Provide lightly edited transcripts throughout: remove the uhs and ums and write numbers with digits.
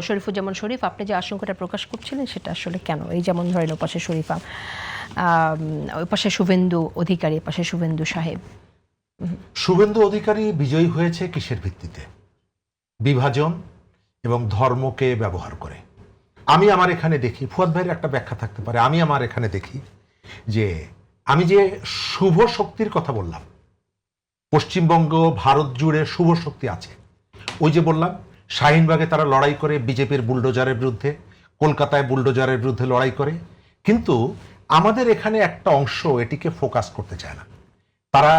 শরীফুজ্জামান শরীফ, আপনি যে আশঙ্কাটা প্রকাশ করছিলেন সেটা আসলে কেন? এই যেমন ধরেন ওপাশে শরীফা, ওই পাশে শুভেন্দু অধিকারী, পাশে শুভেন্দু সাহেব। শুভেন্দু অধিকারী বিজয়ী হয়েছে কিসের ভিত্তিতে? বিভাজন এবং ধর্মকে ব্যবহার করে। আমি আমার এখানে দেখি, ফুয়াদ ভাইয়ের একটা ব্যাখ্যা থাকতে পারে, আমি আমার এখানে দেখি যে আমি যে শুভ শক্তির কথা বললাম, পশ্চিমবঙ্গ ভারত জুড়ে শুভ শক্তি আছে। ওই যে বললাম শাহিনবাগে তারা লড়াই করে বিজেপির বুলডোজারের বিরুদ্ধে, কলকাতায় বুলডোজারের বিরুদ্ধে লড়াই করে, কিন্তু আমাদের এখানে একটা অংশ এটিকে ফোকাস করতে চায় না। তারা,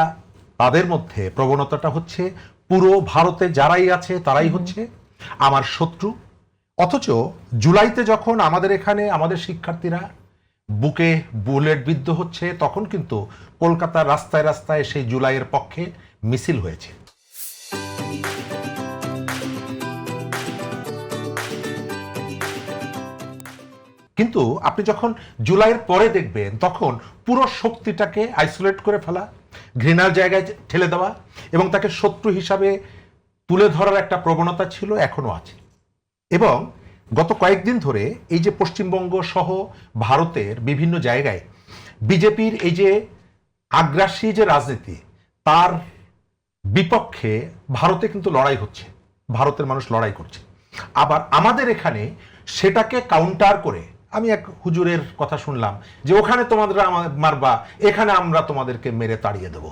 তাদের মধ্যে প্রবণতাটা হচ্ছে পুরো ভারতে যারাই আছে তারাই হচ্ছে আমার শত্রু। অথচ জুলাইতে যখন আমাদের এখানে আমাদের শিক্ষার্থীরা বুকে বুলেট বিদ্ধ হচ্ছে, তখন কিন্তু কলকাতার রাস্তায় রাস্তায় সেই জুলাইয়ের পক্ষে মিছিল হয়েছে। কিন্তু আপনি যখন জুলাইয়ের পরে দেখবেন, তখন পুরো শক্তিটাকে আইসোলেট করে ফেলা, ঘৃণার জায়গায় ঠেলে দেওয়া এবং তাকে শত্রু হিসাবে তুলে ধরার একটা প্রবণতা ছিল, এখনো আছে। এবং গত কয়েকদিন ধরে এই যে পশ্চিমবঙ্গ সহ ভারতের বিভিন্ন জায়গায় বিজেপির এই যে আগ্রাসী যে রাজনীতি, তার বিপক্ষে ভারতে কিন্তু লড়াই হচ্ছে, ভারতের মানুষ লড়াই করছে। আবার আমাদের এখানে সেটাকে কাউন্টার করে আমি এক হুজুরের কথা শুনলাম যে ওখানে তোমাদের মারবা, এখানে আমরা তোমাদেরকে মেরে তাড়িয়ে দেবো।